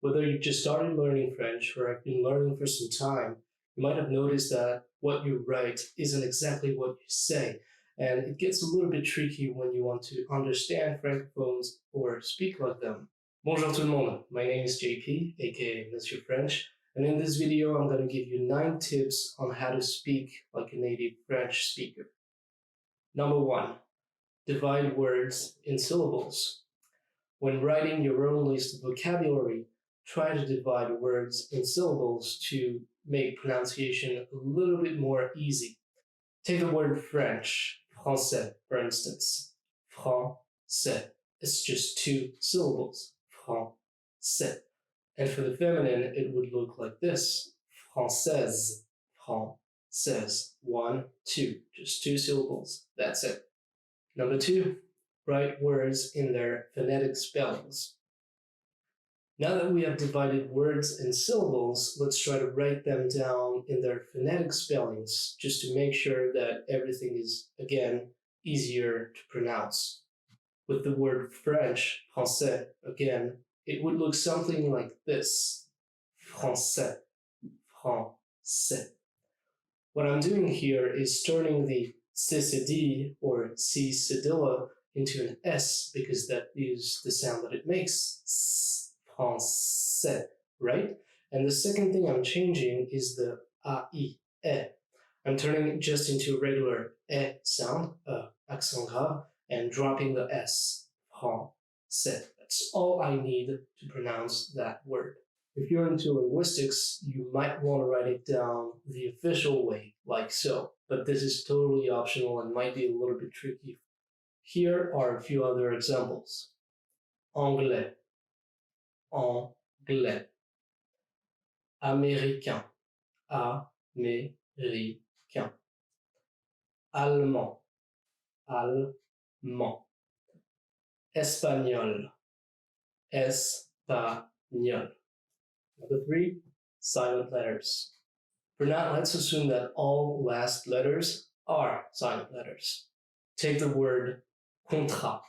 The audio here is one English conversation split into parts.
Whether you just started learning French or have been learning for some time, you might have noticed that what you write isn't exactly what you say, and it gets a little bit tricky when you want to understand francophones or speak like them. Bonjour tout le monde, my name is JP, aka Monsieur French, and in this video I'm going to give you 9 tips on how to speak like a native French speaker. Number 1. Divide words in syllables. When writing your own list of vocabulary, try to divide words in syllables to make pronunciation a little bit more easy. Take the word French, français, for instance. Français. It's just 2 syllables. Français. And for the feminine, it would look like this. Française. Française. 1, 2. Just 2 syllables. That's it. Number 2. Write words in their phonetic spellings. Now that we have divided words in syllables, let's try to write them down in their phonetic spellings, just to make sure that everything is, again, easier to pronounce. With the word French, français, again, it would look something like this. Français, français. What I'm doing here is turning the CCD or C cedilla into an S because that is the sound that it makes. Français, right? And the second thing I'm changing is the AI, e. I'm turning it just into a regular e sound, accent grave, and dropping the S. Français. That's all I need to pronounce that word. If you're into linguistics, you might want to write it down the official way, like so. But this is totally optional and might be a little bit tricky. Here are a few other examples. Anglais. Anglais. Américain. Américain. Allemand. Allemand. Espagnol. Espagnol. Number 3, silent letters. For now, let's assume that all last letters are silent letters. Take the word contrat.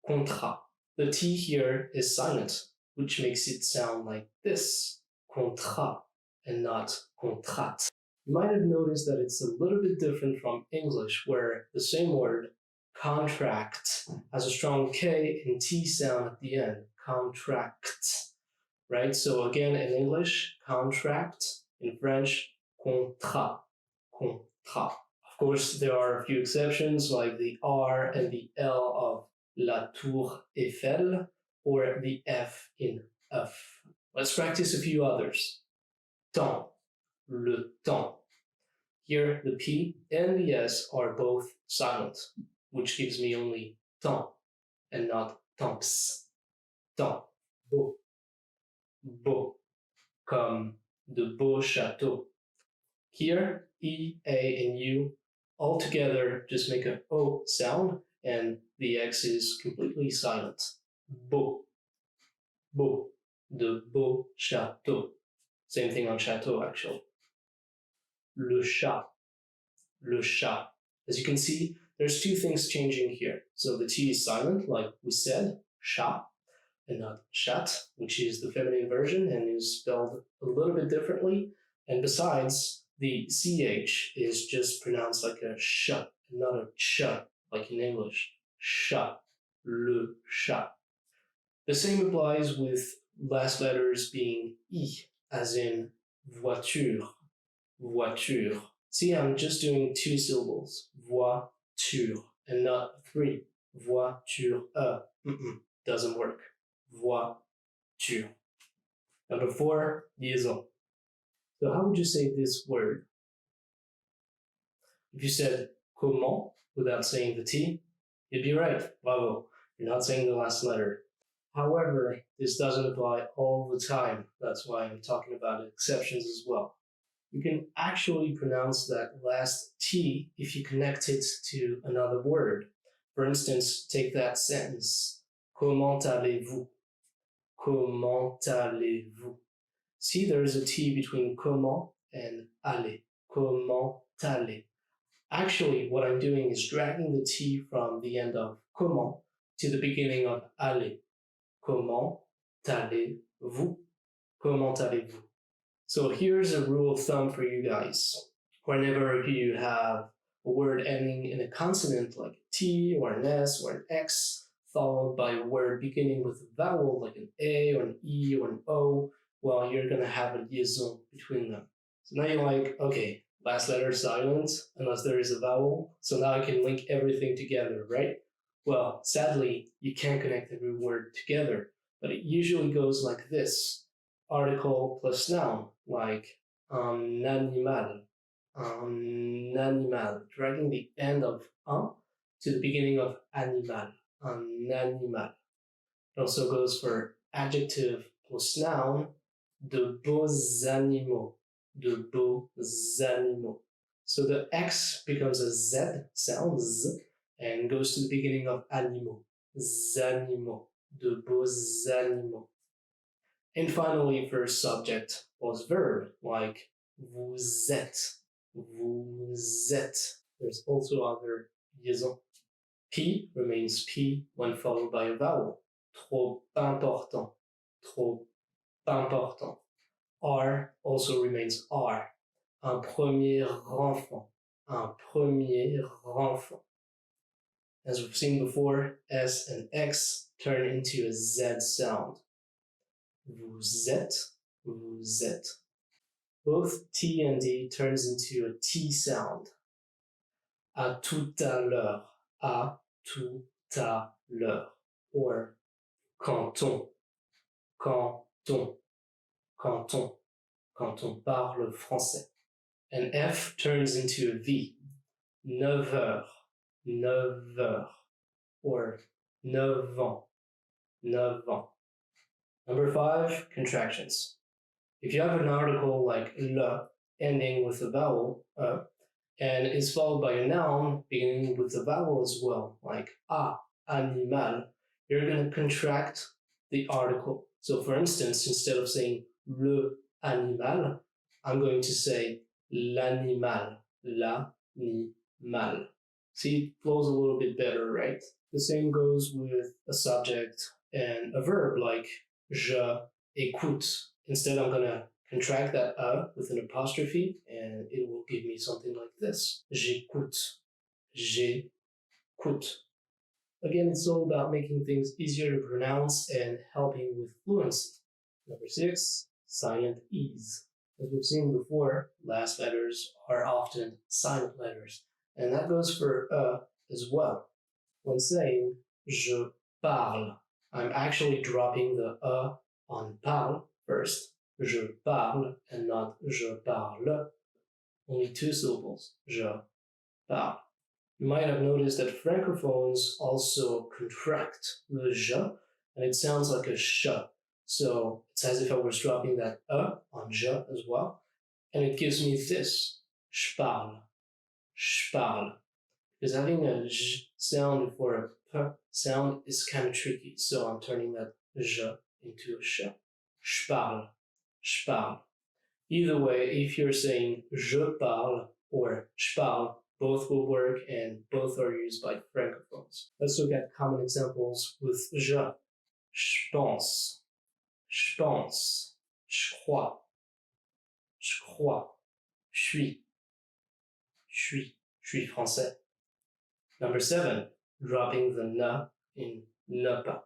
Contrat. The T here is silent, which makes it sound like this. Contrat, and not contrat. You might have noticed that it's a little bit different from English, where the same word, contract, has a strong K and T sound at the end. Contract. Right? So again, in English, contract. In French, contrat. Contrat. Of course, there are a few exceptions, like the R and the L of La Tour Eiffel, or the F in F. Let's practice a few others. Temps. Le temps. Here, the P and the S are both silent, which gives me only temps and not temps. Temps. Beau. Beau, comme de beaux châteaux. Here, E, A, and U all together just make an O sound, and the X is completely silent. Beau, beau, de beaux châteaux. Same thing on château, actually. Le chat, le chat. As you can see, there's 2 things changing here. So the T is silent, like we said, chat, and not chat, which is the feminine version and is spelled a little bit differently. And besides, the CH is just pronounced like a sh, and not a ch, like in English. Chat, le chat. The same applies with last letters being I, as in voiture, voiture. See, I'm just doing 2 syllables, voiture, and not 3, voiture, doesn't work. Voiture. Number 4, liaison. So how would you say this word? If you said comment without saying the T, you'd be right. Bravo. You're not saying the last letter. However, this doesn't apply all the time. That's why I'm talking about exceptions as well. You can actually pronounce that last T if you connect it to another word. For instance, take that sentence. Comment allez-vous? Comment allez-vous? See, there is a T between comment and aller. Comment allez? Actually, what I'm doing is dragging the T from the end of comment to the beginning of aller. Comment allez-vous? Comment allez-vous? So here's a rule of thumb for you guys. Whenever you have a word ending in a consonant like T or an S or an X, followed by a word beginning with a vowel like an A or an E or an O, well, you're going to have a liaison between them. So now you're like, okay, last letter silent unless there is a vowel. So now I can link everything together, right? Well, sadly, you can't connect every word together, but it usually goes like this. Article plus noun, like un animal, dragging the end of un to the beginning of animal, un animal. It also goes for adjective plus noun, de beaux animaux, de beaux animaux. So the X becomes a Z sound, Z, and goes to the beginning of animaux, animaux, de beaux animaux. And finally, for subject plus verb, like vous êtes, vous êtes. There's also other liaison. P remains P when followed by a vowel. Trop important, trop important. R also remains R. Un premier enfant, un premier enfant. As we've seen before, S and X turn into a Z sound. Vous êtes, vous êtes. Both T and D turns into a T sound. À tout à l'heure, à tout à l'heure. Or canton, canton, canton, quand on parle français. And F turns into a V. 9 heures, 9 heures. Or 9 ans, 9 ans. Number 5, contractions. If you have an article like le ending with a vowel, and is followed by a noun beginning with a vowel as well, like animal, you're going to contract the article. So for instance, instead of saying le animal, I'm going to say l'animal, l'animal. See, it flows a little bit better, right? The same goes with a subject and a verb like je écoute. Instead, I'm going to contract that with an apostrophe, and it will give me something like this. J'écoute, j'écoute. Again, it's all about making things easier to pronounce and helping with fluency. Number 6, silent E's. As we've seen before, last letters are often silent letters, and that goes for as well. When saying je parle, I'm actually dropping the on parle first. Je parle and not je parle. Only 2 syllables. Je parle. You might have noticed that francophones also contract the je, and it sounds like a sh. So it's as if I was dropping that on je as well. And it gives me this, je parle, je parle. Because having a j sound before a p sound is kind of tricky. So I'm turning that je into a sh. Je parle, je parle. Either way, if you're saying je parle or je parle, both will work and both are used by francophones. Let's look at common examples with je. Je pense, je pense, je crois, je suis français. Number 7, dropping the na in ne pas.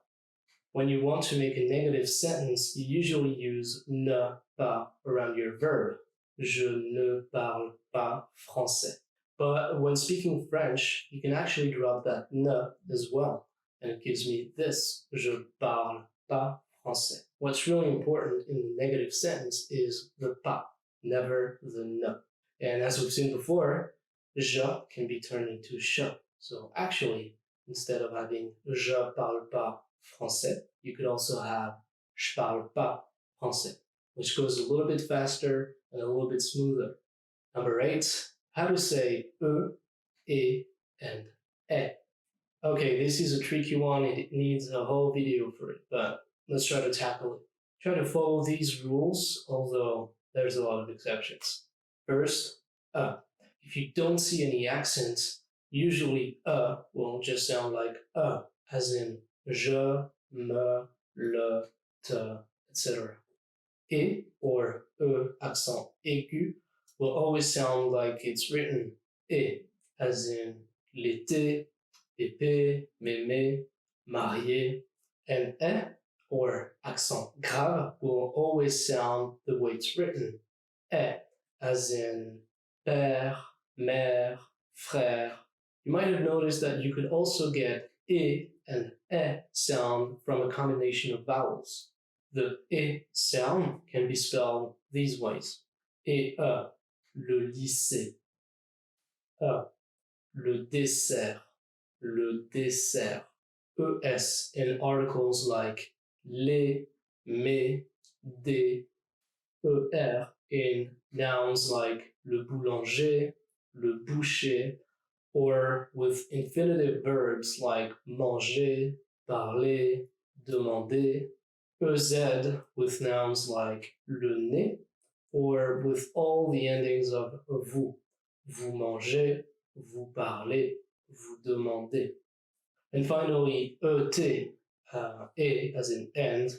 When you want to make a negative sentence, you usually use ne pas around your verb. Je ne parle pas français. But when speaking French, you can actually drop that ne as well. And it gives me this, je parle pas français. What's really important in the negative sentence is the pas, never the ne. And as we've seen before, je can be turned into sh. So actually, instead of having je parle pas français, you could also have je parle pas français, which goes a little bit faster and a little bit smoother. Number 8, how to say et, and eh. Okay, this is a tricky one. It needs a whole video for it, but let's try to tackle it. Try to follow these rules, although there's a lot of exceptions. First, if you don't see any accents, usually will just sound like as in je, me, le, te, etc. E or E accent aigu will always sound like it's written E, as in l'été, épée, mémé, marié, and E or accent grave will always sound the way it's written E, as in père, mère, frère. You might have noticed that you could also get E and E sound from a combination of vowels. The E sound can be spelled these ways. E, le lycée. Le dessert. Le dessert. ES in articles like les, mes, des. ER in nouns like le boulanger, le boucher, or with infinitive verbs like manger, parler, demander. EZ with nouns like le nez, or with all the endings of vous. Vous mangez, vous parlez, vous demandez. And finally, ET, et as in and,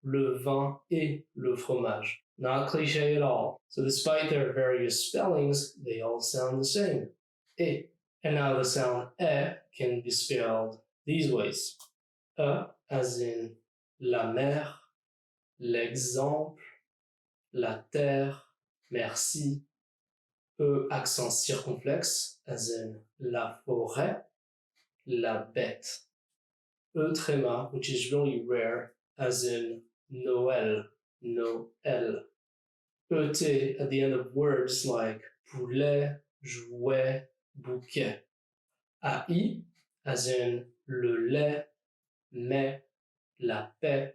le vin et le fromage. Not cliche at all. So despite their various spellings, they all sound the same. Et. And now the sound e can be spelled these ways. As in la mer, l'exemple, la terre, merci. Accent circonflexe, as in la forêt, la bête. Tréma, which is really rare, as in Noël, Noël. ET at the end of words like poulet, jouet, bouquet. AI, as in le lait, mais, la paix,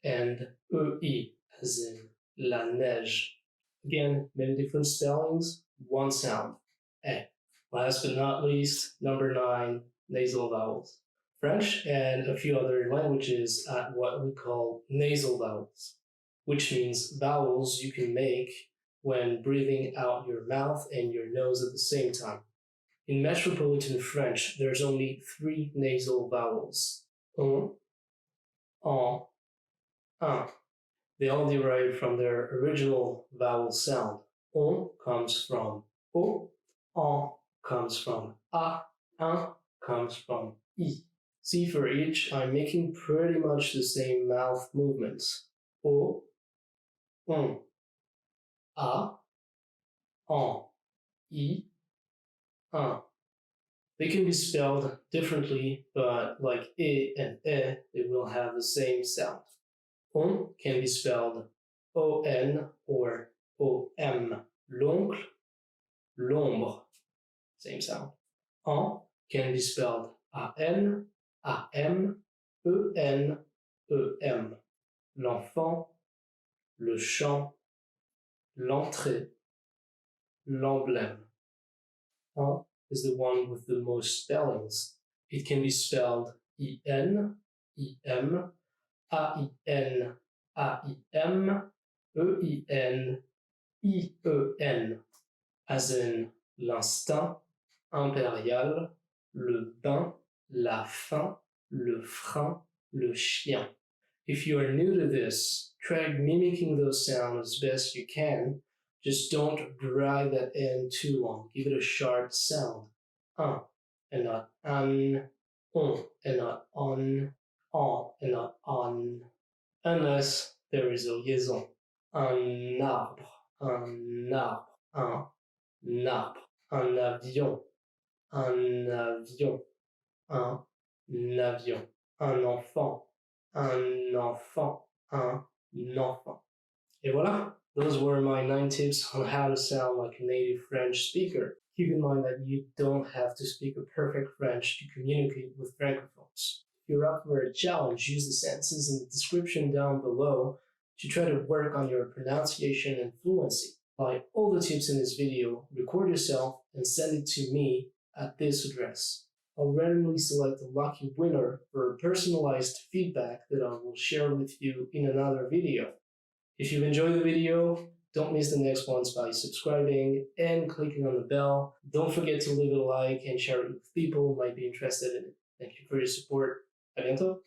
and EI, as in la neige. Again, many different spellings, one sound, E. Last but not least, number 9, nasal vowels. French and a few other languages at what we call nasal vowels, which means vowels you can make when breathing out your mouth and your nose at the same time. In Metropolitan French, there's only 3 nasal vowels, un, un. They all derive from their original vowel sound. Un comes from o, en comes from a, un comes from I. See, for each, I'm making pretty much the same mouth movements. O, un, a, en, I, un. They can be spelled differently, but like E and E, they will have the same sound. On can be spelled O-N or O-M. L'oncle, l'ombre, same sound. En can be spelled A-N, A-M, E-N, E-M. L'enfant, le champ, l'entrée, l'emblème. En is the one with the most spellings. It can be spelled E-N, E-M, A-I-N, A-I-M, E-I-N, I-E-N, as in l'instinct, impérial, le bain, la faim, le frein, le chien. If you are new to this, try mimicking those sounds as best you can. Just don't drag that N too long. Give it a sharp sound. Un, and not an, on, and not on, en, and not on. Unless there is a liaison. Un arbre, un arbre, un arbre. Un avion, un avion, un avion. Un enfant, un enfant, un enfant. Et voilà, those were my 9 tips on how to sound like a native French speaker. Keep in mind that you don't have to speak a perfect French to communicate with Francophones. If you're up for a challenge, use the sentences in the description down below to try to work on your pronunciation and fluency. Apply all the tips in this video, record yourself, and send it to me at this address. I'll randomly select a lucky winner for personalized feedback that I will share with you in another video. If you've enjoyed the video, don't miss the next ones by subscribing and clicking on the bell. Don't forget to leave a like and share it with people who might be interested in it. Thank you for your support. À bientôt.